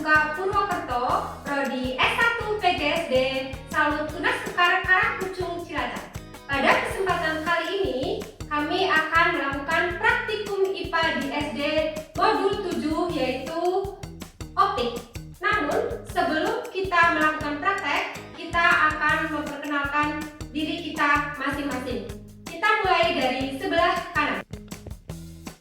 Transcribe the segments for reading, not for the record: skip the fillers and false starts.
Mahasiswa Purwokerto, Prodi S1 PGSD, Salut Unas Sekar Karangkucung Cilacap. Pada kesempatan kali ini, kami akan melakukan praktikum IPA di SD Modul 7 yaitu optik. Namun, sebelum kita melakukan praktek, kita akan memperkenalkan diri kita masing-masing. Kita mulai dari sebelah kanan.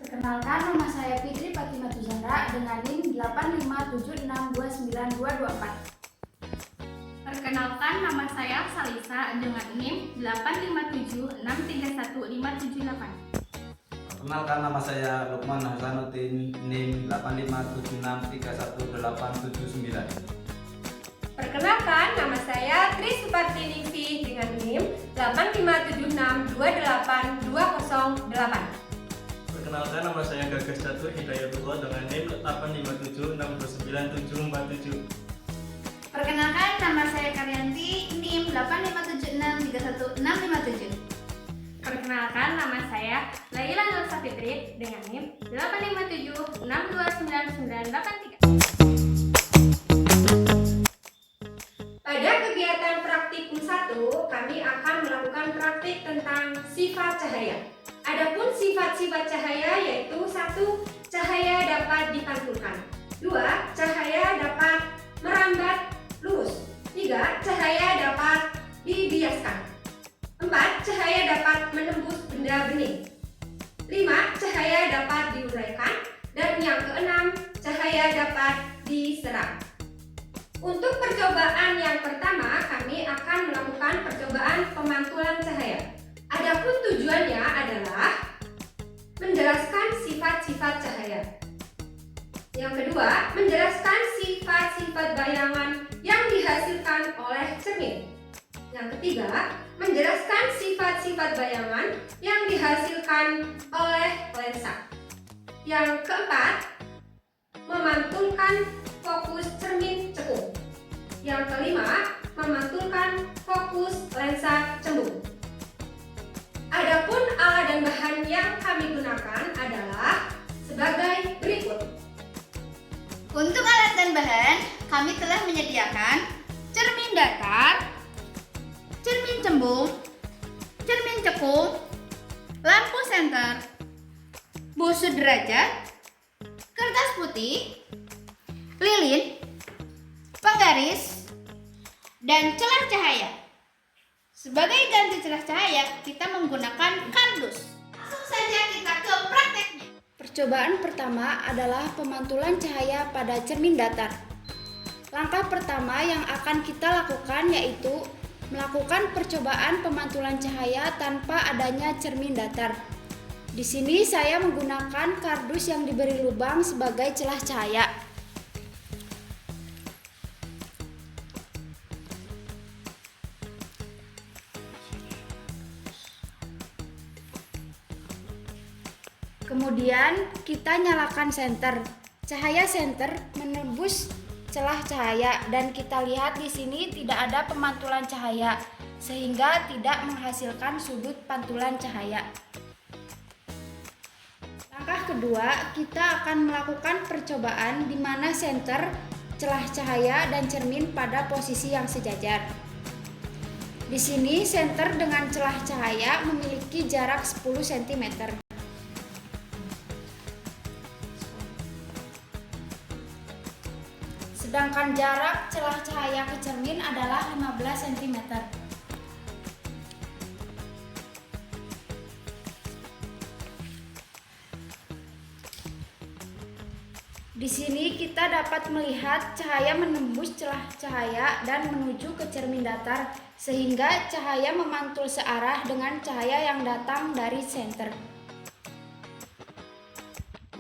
Perkenalkan, nama saya Fitri Fatimah Tuzara dengan NIM 857629224. Perkenalkan, nama saya Salisa dengan NIM 857631578. Perkenalkan, nama saya Lukman Hasanuddin, NIM 857631879. Perkenalkan, nama saya Tri Suparti Ningsih dengan NIM 857628208. Perkenalkan, nama saya Gagas Catur Hidayatullah dengan NIM 857629747. Perkenalkan, nama saya Karyanti, NIM 857631657. Perkenalkan, nama saya Laila Nur Safitri dengan NIM 857629983. Pada kegiatan praktikum 1, kami akan melakukan praktik tentang sifat cahaya. Adapun sifat-sifat cahaya yaitu 1. Cahaya dapat dipantulkan. 2. Cahaya dapat merambat lurus. 3. Cahaya dapat dibiaskan. 4. Cahaya dapat menembus benda bening. 5. Cahaya dapat diuraikan. Dan yang keenam, cahaya dapat diserap. Untuk percobaan yang pertama, kami akan melakukan percobaan pemantulan cahaya. Adapun tujuannya adalah menjelaskan sifat-sifat cahaya. Yang kedua, menjelaskan sifat-sifat bayangan yang dihasilkan oleh cermin. Yang ketiga, menjelaskan sifat-sifat bayangan yang dihasilkan oleh lensa. Yang keempat, memantulkan fokus cermin cekung. Yang kelima, memantulkan fokus lensa cembung. Adapun alat dan bahan yang kami gunakan adalah sebagai berikut. Untuk alat dan bahan, kami telah menyediakan cermin datar, cermin cembung, cermin cekung, lampu senter, busur derajat, kertas putih, lilin, penggaris, dan celah cahaya. Sebagai ganti celah cahaya, kita menggunakan kardus. Langsung saja kita ke prakteknya. Percobaan pertama adalah pemantulan cahaya pada cermin datar. Langkah pertama yang akan kita lakukan yaitu melakukan percobaan pemantulan cahaya tanpa adanya cermin datar. Di sini saya menggunakan kardus yang diberi lubang sebagai celah cahaya. Kemudian kita nyalakan senter. Cahaya senter menembus celah cahaya dan kita lihat di sini tidak ada pemantulan cahaya sehingga tidak menghasilkan sudut pantulan cahaya. Langkah kedua, kita akan melakukan percobaan di mana senter, celah cahaya dan cermin pada posisi yang sejajar. Di sini senter dengan celah cahaya memiliki jarak 10 cm. Sedangkan jarak celah cahaya ke cermin adalah 15 cm. Di sini kita dapat melihat cahaya menembus celah cahaya dan menuju ke cermin datar sehingga cahaya memantul searah dengan cahaya yang datang dari senter.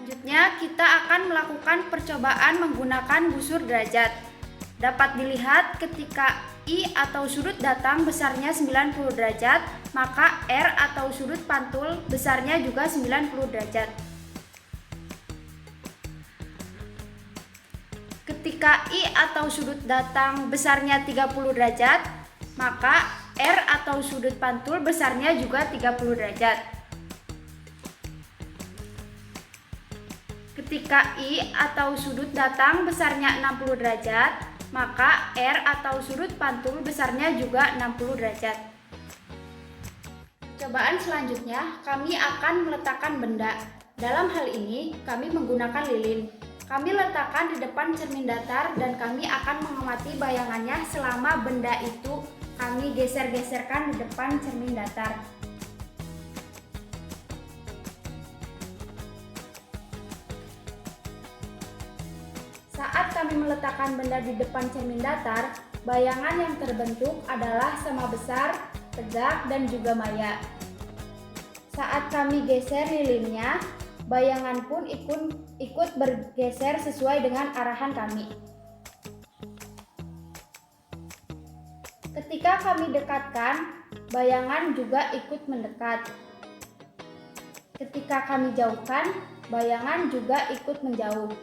Selanjutnya kita akan melakukan percobaan menggunakan busur derajat. Dapat dilihat ketika I atau sudut datang besarnya 90 derajat, maka R atau sudut pantul besarnya juga 90 derajat. Ketika I atau sudut datang besarnya 30 derajat, maka R atau sudut pantul besarnya juga 30 derajat. Ketika I atau sudut datang besarnya 60 derajat, maka R atau sudut pantul besarnya juga 60 derajat. Cobaan selanjutnya, kami akan meletakkan benda. Dalam hal ini, kami menggunakan lilin. Kami letakkan di depan cermin datar dan kami akan mengamati bayangannya selama benda itu kami geser-geserkan di depan cermin datar. Saat kami meletakkan benda di depan cermin datar, bayangan yang terbentuk adalah sama besar, tegak, dan juga maya. Saat kami geser lilinnya, bayangan pun ikut bergeser sesuai dengan arahan kami. Ketika kami dekatkan, bayangan juga ikut mendekat. Ketika kami jauhkan, bayangan juga ikut menjauh.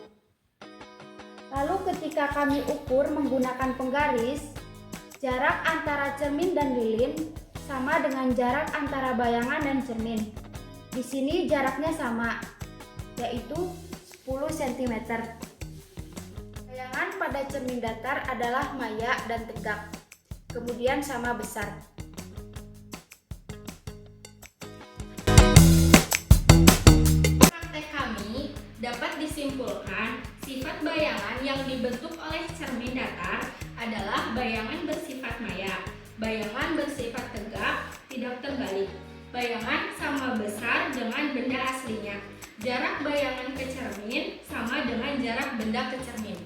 Lalu ketika kami ukur menggunakan penggaris, jarak antara cermin dan lilin sama dengan jarak antara bayangan dan cermin. Di sini jaraknya sama, yaitu 10 cm. Bayangan pada cermin datar adalah maya dan tegak, kemudian sama besar. Praktek kami dapat disimpulkan sifat bayangan yang dibentuk oleh cermin datar adalah bayangan bersifat maya, bayangan bersifat tegak, tidak terbalik, bayangan sama besar dengan benda aslinya, jarak bayangan ke cermin sama dengan jarak benda ke cermin.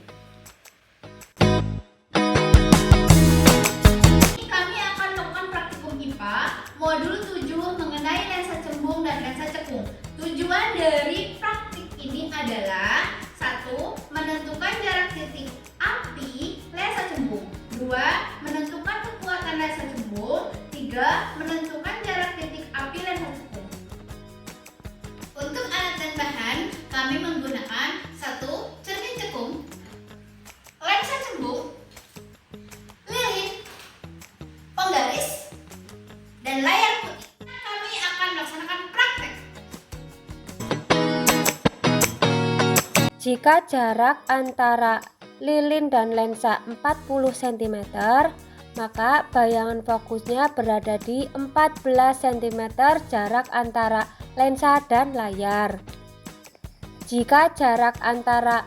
Kami akan melakukan praktikum IPA modul 7 mengenai lensa cembung dan lensa cekung. Tujuan dari praktik ini adalah 1. Menentukan jarak titik api lensa cembung. 2. Menentukan kekuatan lensa cembung. 3. Menentukan jarak titik api lensa cekung. Untuk alat dan bahan, kami menggunakan 1. Cermin cekung, lensa cembung, lilin, penggaris, dan layar putih. Kami akan melaksanakan praktek. Jika jarak antara lilin dan lensa 40 cm, maka bayangan fokusnya berada di 14 cm jarak antara lensa dan layar. Jika jarak antara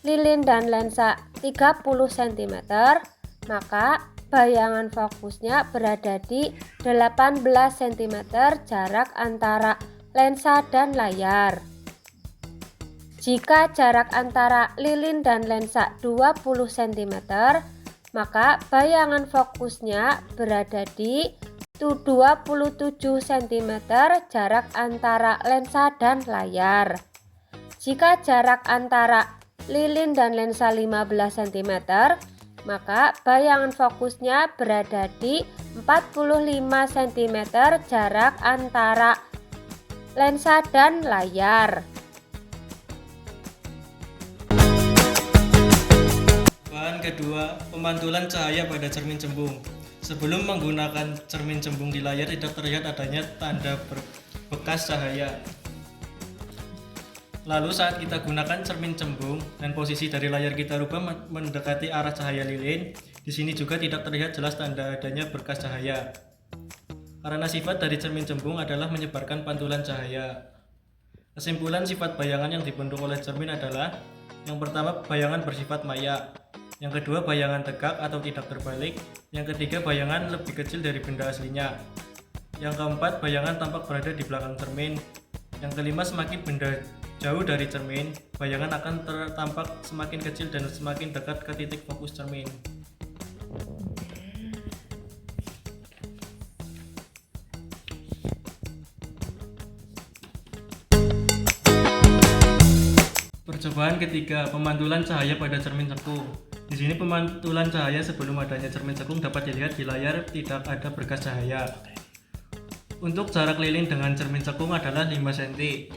lilin dan lensa 30 cm, maka bayangan fokusnya berada di 18 cm jarak antara lensa dan layar. Jika jarak antara lilin dan lensa 20 cm, maka bayangan fokusnya berada di 27 cm jarak antara lensa dan layar. Jika jarak antara lilin dan lensa 15 cm, maka bayangan fokusnya berada di 45 cm jarak antara lensa dan layar. Bahan kedua, pemantulan cahaya pada cermin cembung. Sebelum menggunakan cermin cembung di layar tidak terlihat adanya tanda bekas cahaya. Lalu saat kita gunakan cermin cembung dan posisi dari layar kita rubah mendekati arah cahaya lilin, di sini juga tidak terlihat jelas tanda adanya berkas cahaya. Karena sifat dari cermin cembung adalah menyebarkan pantulan cahaya. Kesimpulan sifat bayangan yang dibentuk oleh cermin adalah: yang pertama, bayangan bersifat maya. Yang kedua, bayangan tegak atau tidak terbalik. Yang ketiga, bayangan lebih kecil dari benda aslinya. Yang keempat, bayangan tampak berada di belakang cermin. Yang kelima, semakin benda jauh dari cermin, bayangan akan tampak semakin kecil dan semakin dekat ke titik fokus cermin. Percobaan ketiga, pemantulan cahaya pada cermin cekung. Di sini pemantulan cahaya sebelum adanya cermin cekung dapat dilihat di layar tidak ada berkas cahaya. Untuk jarak lilin dengan cermin cekung adalah 5 cm.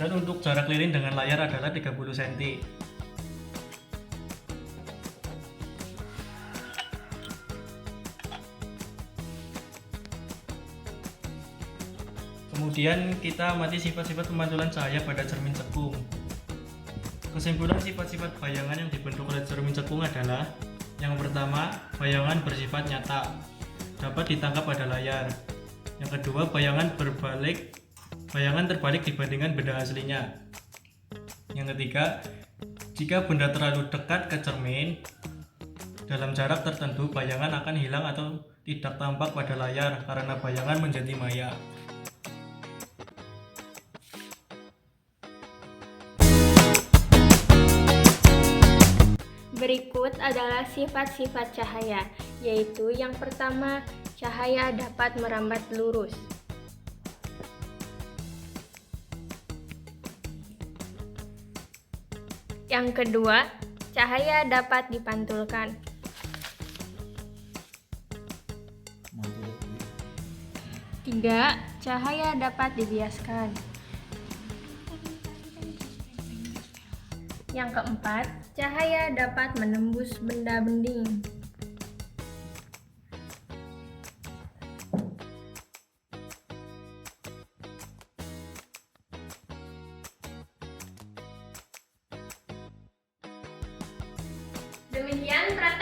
Dan untuk jarak lilin dengan layar adalah 30 cm. Kemudian kita amati sifat-sifat pemantulan cahaya pada cermin cekung. Kesimpulan sifat-sifat bayangan yang dibentuk oleh cermin cekung adalah: yang pertama, bayangan bersifat nyata, dapat ditangkap pada layar. Yang kedua, bayangan terbalik dibandingkan benda aslinya. Yang ketiga, jika benda terlalu dekat ke cermin dalam jarak tertentu, bayangan akan hilang atau tidak tampak pada layar karena bayangan menjadi maya. Berikut adalah sifat-sifat cahaya, yaitu yang pertama, cahaya dapat merambat lurus. Yang kedua, cahaya dapat dipantulkan. Tiga, cahaya dapat dibiaskan. Yang keempat, cahaya dapat menembus benda bending. Demikian praktik